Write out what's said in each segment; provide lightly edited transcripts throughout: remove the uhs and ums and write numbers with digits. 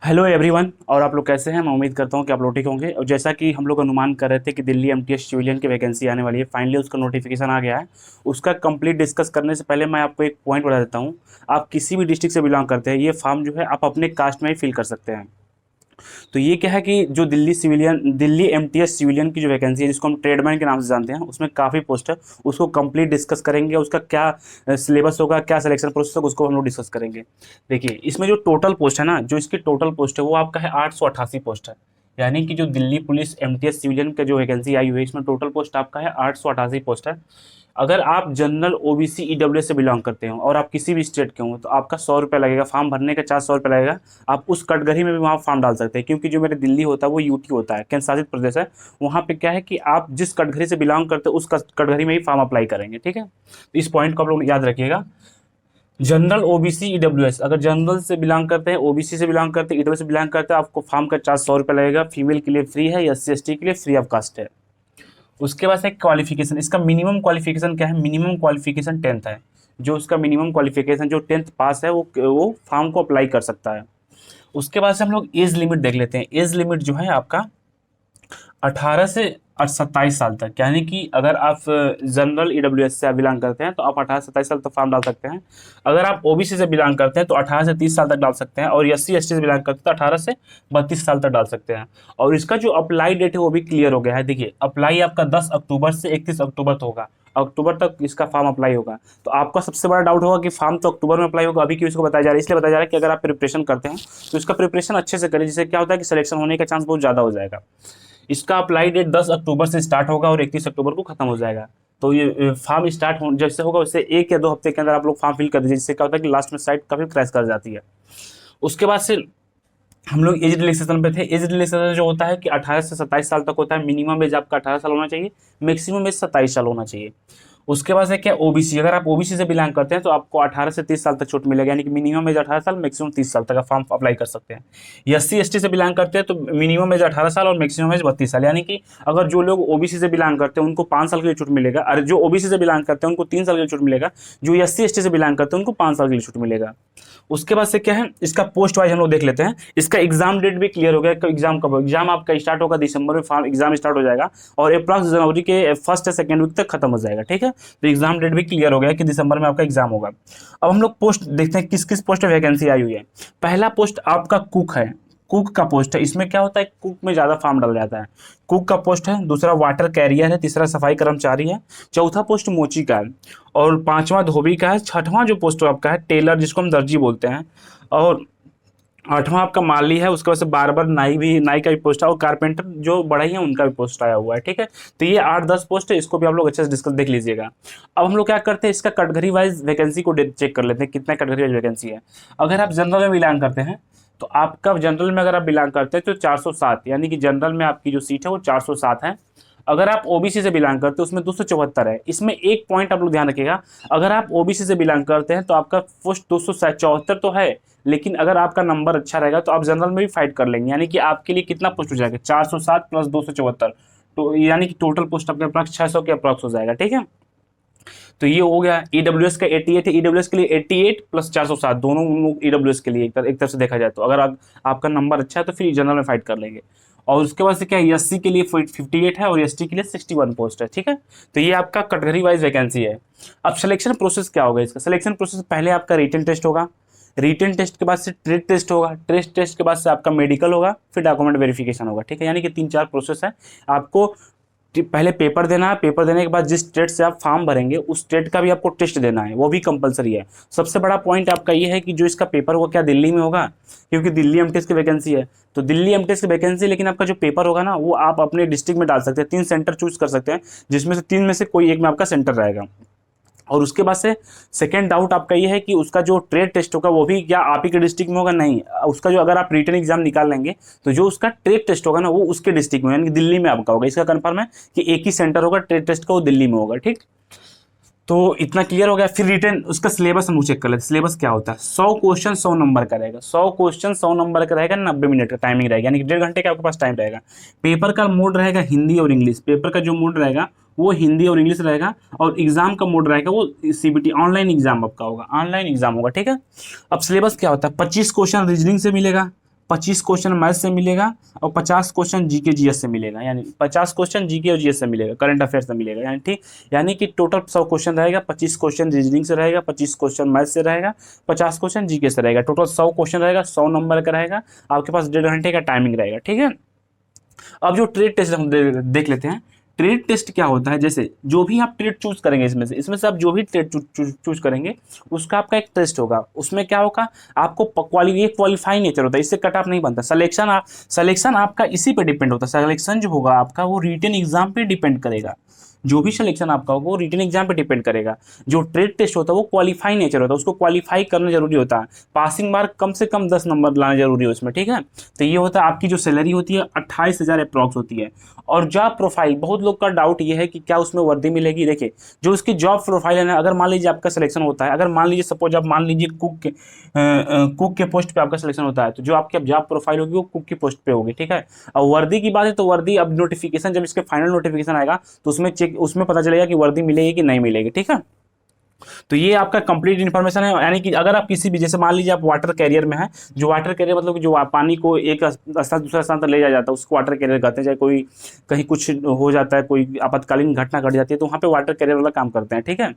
Hello everyone. और आप लोग कैसे हैं? मैं उम्मीद करता हूं कि आप लोग ठीक होंगे। और जैसा कि हम लोग अनुमान कर रहे थे कि दिल्ली एमटीएस सिविलियन की वैकेंसी आने वाली है, फाइनली उसका नोटिफिकेशन आ गया है। उसका कंप्लीट डिस्कस करने से पहले मैं आपको एक पॉइंट बता देता हूं। आप किसी भी डिस्ट्रिक्ट से बिलोंग करते हैं, ये फॉर्म जो है आप अपने कास्ट में ही फिल कर सकते हैं। तो ये क्या है कि जो दिल्ली एमटीएस सिविलियन की जो वैकेंसी है, जिसको हम ट्रेडमैन के नाम से जानते हैं, उसमें काफ़ी पोस्ट है। उसको कंप्लीट डिस्कस करेंगे। उसका क्या सिलेबस होगा, क्या सिलेक्शन प्रोसेस होगा, उसको हम लोग डिस्कस करेंगे। देखिए, इसमें जो टोटल पोस्ट है ना, जो इसकी टोटल पोस्ट है वो आपका है 888 पोस्ट है। यानी कि जो दिल्ली पुलिस एमटीएस सिविलियन का जो वैकेंसी आई हुई है, इसमें टोटल पोस्ट आपका है 888 पोस्ट है। अगर आप जनरल ओबीसी ईडब्ल्यूएस से बिलोंग करते हो और आप किसी भी स्टेट के हो, तो आपका 100 रुपये लगेगा फॉर्म भरने का, चार्ज 100 रुपये लगेगा। आप उस कैटेगरी में भी वहाँ फॉर्म डाल सकते हैं, क्योंकि जो मेरे दिल्ली होता है वो यूटी होता है, केंद्र शासित प्रदेश है। वहाँ पे क्या है कि आप जिस कैटेगरी से बिलोंग करते हो उस कैटेगरी में ही फॉर्म अप्लाई करेंगे। ठीक है, तो इस पॉइंट को आप लोग याद रखिएगा। जनरल ओबीसी ईडब्ल्यूएस, अगर जनरल से बिलोंग करते हैं, ओबीसी से बिलोंग करते हैं, ईडब्ल्यू से बिलोंग करते हैं, आपको फॉर्म का चार्ज 100 रुपये लगेगा। फीमेल के लिए फ्री है, एससी एसटी के लिए फ्री ऑफ कास्ट है। उसके बाद से क्वालिफिकेशन, इसका मिनिमम क्वालिफिकेशन क्या है? मिनिमम क्वालिफिकेशन 10th है। जो उसका मिनिमम क्वालिफिकेशन जो 10th पास है वो फॉर्म को अप्लाई कर सकता है। उसके बाद से हम लोग एज लिमिट देख लेते हैं। एज लिमिट जो है आपका 18 से 27 साल तक, यानी कि अगर आप जनरल ईडब्ल्यूएस से बिलोंग करते हैं तो आप 18 से 27 साल तक फॉर्म डाल सकते हैं। अगर आप ओबीसी से बिलोंग करते हैं तो 18 से 30 साल तक डाल सकते हैं, और एससी एसटी से बिलोंग करते हैं तो 18 से 32 साल तक डाल सकते हैं। और इसका जो अप्लाई डेट है वो भी क्लियर हो गया है। देखिए, अप्लाई आपका 10 अक्टूबर से 31 अक्टूबर तक होगा। अक्टूबर तक इसका फॉर्म अप्लाई होगा। तो आपका सबसे बड़ा डाउट होगा कि फॉर्म तो अक्टूबर में अप्लाई होगा, अभी क्यों इसको बताया जा रहा है? इसलिए बताया जा रहा है कि अगर आप प्रिपरेशन करते हैं तो इसका प्रिपरेशन अच्छे से करें, जिससे क्या होता है कि सिलेक्शन होने का चांस बहुत ज़्यादा हो जाएगा। इसका अप्लाई डेट 10 अक्टूबर से स्टार्ट होगा और 31 अक्टूबर को खत्म हो जाएगा। तो ये फॉर्म स्टार्ट हो जैसे होगा, उससे 1 या 2 हफ्ते के अंदर आप लोग फॉर्म फिल कर दीजिए, जिससे क्या होता है कि लास्ट में साइट काफ़ी क्रैश कर जाती है। उसके बाद से हम लोग एज रिलैक्सेशन पे थे। एज रिलैक्सेशन जो होता है कि 18 से 27 साल तक होता है। मिनिमम एज आपका 18 साल होना चाहिए, मैक्सिमम एज 27 साल होना चाहिए। उसके बाद है क्या, ओबीसी। अगर आप ओबीसी से बिलोंग करते हैं तो आपको 18 से 30 साल तक छूट मिलेगा, यानी कि मिनिमम एज 18 साल, मैक्सिमम 30 साल तक आप फॉर्म अप्लाई कर सकते हैं। एससी एसटी से बिलोंग करते हैं तो मिनिमम एज 18 साल और मैक्सिमम एज 32 साल, यानी कि अगर जो लोग ओबीसी से बिलोंग करते हैं उनको 5 साल के लिए छूट मिलेगा, और जो ओबीसी से बिलोंग करते हैं उनको 3 साल के लिए छूट मिलेगा। जो एससी एसटी से बिलोंग करते हैं उनको 5 साल के लिए छूट मिलेगा। उसके बाद से क्या है, इसका पोस्ट वाइज हम लोग देख लेते हैं। इसका एग्जाम डेट भी क्लियर हो गया कि एग्जाम कब, एग्जाम आपका स्टार्ट होगा दिसंबर में, फॉर्म एग्जाम स्टार्ट हो जाएगा और अप्रॉक्स जनवरी के फर्स्ट या सेकंड वीक तक खत्म हो जाएगा। ठीक है, तो एग्जाम डेट भी क्लियर हो गया कि दिसंबर में आपका एग्जाम होगा। अब हम लोग पोस्ट देखते हैं किस किस पोस्ट में वैकेंसी आई हुई है। पहला पोस्ट आपका कुक है। कुक का पोस्ट है। इसमें क्या होता है, कुक में ज़्यादा फॉर्म डाला जाता है। कुक का पोस्ट है। दूसरा वाटर कैरियर है। तीसरा सफाई कर्मचारी है। चौथा पोस्ट मोची का है। और पांचवा धोबी का है। छठवां जो पोस्ट आपका है टेलर, जिसको हम दर्जी बोलते हैं। और आठवां आपका माली है। उसके बाद से बार्बर, नाई भी, नाई का भी पोस्ट है। और कारपेंटर जो बढ़ई है उनका भी पोस्ट आया हुआ है। ठीक है, तो ये 8-10 पोस्ट है। इसको भी आप लोग अच्छे से डिस्कस देख लीजिएगा। अब हम लोग क्या करते हैं, इसका कैटेगरी वाइज वैकेंसी को चेक कर लेते हैं, कितना कैटेगरी वाइज वैकेंसी है। अगर आप जनरल में बिलोंग करते हैं तो आपका जनरल में अगर आप बिलोंग करते हैं तो 407, यानी कि जनरल में आपकी जो सीट है वो 407 है। अगर आप ओबीसी से बिलोंग करते हैं उसमें 274 है। इसमें एक पॉइंट आप लोग ध्यान रखिएगा, अगर आप ओबीसी से बिलोंग करते हैं तो आपका पोस्ट 274 तो है, लेकिन अगर आपका नंबर अच्छा रहेगा तो आप जनरल में भी फाइट कर लेंगे। यानी कि आपके लिए कितना पोस्ट हो जाएगा, 407 प्लस 274, तो यानी कि टोटल पोस्ट आपके अप्रॉक्स 600 के अप्रॉक्स हो जाएगा। ठीक है, तो ये हो गया। ईडब्ल्यूएस का 88 है। ईडब्ल्यूएस के लिए 88 प्लस 407, दोनों ईडब्ल्यूएस के लिए एक तरफ से देखा जाए तो अगर आपका नंबर अच्छा है तो फिर जनरल में फाइट कर लेंगे। और उसके बाद से क्या है, एससी के लिए 58 है और एसटी के लिए 61 पोस्ट है। ठीक है, तो ये आपका कैटेगरी वाइज वैकेंसी है। अब सिलेक्शन प्रोसेस क्या होगा इसका? सिलेक्शन प्रोसेस पहले आपका रिटन टेस्ट होगा। रिटन टेस्ट के बाद से ट्रेड टेस्ट होगा। ट्रेड टेस्ट के बाद से आपका मेडिकल होगा, फिर डॉक्यूमेंट वेरिफिकेशन होगा। ठीक है, यानी कि 3-4 प्रोसेस है। आपको पहले पेपर देना है। पेपर देने के बाद जिस स्टेट से आप फॉर्म भरेंगे उस स्टेट का भी आपको टेस्ट देना है, वो भी कंपलसरी है। सबसे बड़ा पॉइंट आपका ये है कि जो इसका पेपर होगा क्या दिल्ली में होगा, क्योंकि दिल्ली एमटीएस की वैकेंसी है। तो दिल्ली एमटीएस की वैकेंसी, लेकिन आपका जो पेपर होगा ना वो आप अपने डिस्ट्रिक्ट में डाल सकते हैं। 3 सेंटर चूज कर सकते हैं, जिसमें से 3 में से कोई एक में आपका सेंटर रहेगा। और उसके बाद से सेकेंड डाउट आपका ये है कि उसका जो ट्रेड टेस्ट होगा वो भी क्या आप ही के डिस्ट्रिक्ट में होगा? नहीं, उसका जो अगर आप रिटन एग्जाम निकाल लेंगे तो जो उसका ट्रेड टेस्ट होगा ना वो उसके डिस्ट्रिक्ट में, यानी कि दिल्ली में आपका होगा। इसका कंफर्म है कि एक ही सेंटर होगा ट्रेड टेस्ट का, वो दिल्ली में होगा। ठीक, तो इतना क्लियर हो गया। फिर रिटर्न उसका सिलेबस हम लोग चेक कर लेते हैं। सिलेबस क्या होता है, 100 क्वेश्चन 100 नंबर का रहेगा। 100 क्वेश्चन 100 नंबर का रहेगा। 90 मिनट का टाइमिंग रहेगा, यानी कि 1.5 घंटे का आपके पास टाइम रहेगा। पेपर का मोड रहेगा हिंदी और इंग्लिश। पेपर का जो मोड रहेगा वो हिंदी और इंग्लिश रहेगा। और एग्जाम का मोड रहेगा वो सीबीटी ऑनलाइन एग्जाम आपका होगा, ऑनलाइन एग्जाम होगा। ठीक है, अब सिलेबस क्या होता है, 25 क्वेश्चन रीजनिंग से मिलेगा, 25 क्वेश्चन मैथ से मिलेगा और 50 क्वेश्चन जीके जीएस से मिलेगा, यानी 50 क्वेश्चन जीके और जीएस से मिलेगा, करंट अफेयर से मिलेगा, यानी ठीक, यानी कि टोटल 100 क्वेश्चन रहेगा, 25 क्वेश्चन रीजनिंग से रहेगा, 25 क्वेश्चन मैथ से रहेगा, 50 क्वेश्चन जीके से रहेगा, टोटल 100 क्वेश्चन रहेगा, 100 नंबर का रहेगा, आपके पास 1.5 घंटे का टाइमिंग रहेगा, ठीक है। अब जो ट्रेड टेस्ट हम देख लेते हैं। ट्रेड टेस्ट क्या होता है, जैसे जो भी आप ट्रेड चूज करेंगे, इसमें से आप जो भी ट्रेड चूज करेंगे उसका आपका एक टेस्ट होगा। उसमें क्या होगा, आपको क्वालिफाई नेचर होता है, इससे कट ऑफ नहीं बनता। सिलेक्शन आपका इसी पे डिपेंड होता है। सिलेक्शन जो होगा आपका वो रिटन एग्जाम पे डिपेंड करेगा। जो भी सिलेक्शन आपका होगा वो रिटन एग्जाम पे डिपेंड करेगा। जो ट्रेड टेस्ट होता है वो क्वालिफाई नेचर होता है, उसको क्वालिफाई करना जरूरी होता है। पासिंग मार्क कम से कम 10 नंबर लाना जरूरी है उसमें, ठीक है। तो ये होता है, आपकी जो सैलरी होती है 28,000 अप्रॉक्स होती है। और जॉब प्रोफाइल, बहुत लोग का डाउट ये है कि क्या उसमें वर्दी मिलेगी। देखिए, जो उसकी जॉब प्रोफाइल है ना, अगर मान लीजिए आपका सिलेक्शन होता है, अगर मान लीजिए सपोज आप मान लीजिए कुक के पोस्ट पे आपका सिलेक्शन होता है, तो जो आपकी जॉब प्रोफाइल होगी वो कुक की पोस्ट पे होगी, ठीक है। और वर्दी की बात है तो वर्दी अब नोटिफिकेशन, जब इसके फाइनल नोटिफिकेशन आएगा तो उसमें पता चलेगा कि वर्दी मिलेगी कि नहीं मिलेगी, ठीक है। तो ये आपका कंप्लीट इन्फॉर्मेशन है। यानी कि अगर आप किसी भी, जैसे मान लीजिए आप वाटर कैरियर में हैं, जो वाटर कैरियर मतलब कि जो पानी को एक स्थान दूसरा स्थान तक ले जाया जाता है उसको वाटर कैरियर कहते हैं। चाहे कोई कहीं कुछ हो जाता है, कोई आपातकालीन घटना घट जाती है, तो वहाँ पे वाटर कैरियर वाला काम करते हैं, ठीक है।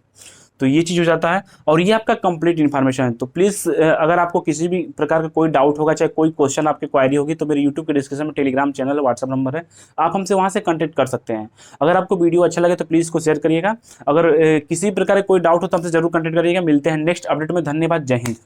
तो ये चीज़ हो जाता है और ये आपका कंप्लीट इन्फॉर्मेशन है। तो प्लीज़ अगर आपको किसी भी प्रकार का कोई डाउट होगा, चाहे कोई क्वेश्चन आपकी क्वायरी होगी, तो मेरे यूट्यूब के डिस्क्रिप्शन में टेलीग्राम चैनल है, व्हाट्सअप नंबर है, आप हमसे वहाँ से कॉन्टैक्ट कर सकते हैं। अगर आपको वीडियो अच्छा लगे तो प्लीज़ इसको शेयर करिएगा। अगर किसी प्रकार का कोई डाउट हो तो हमसे जरूर कॉन्टैक्ट करिएगा। मिलते हैं नेक्स्ट अपडेट में। धन्यवाद। जय हिंद।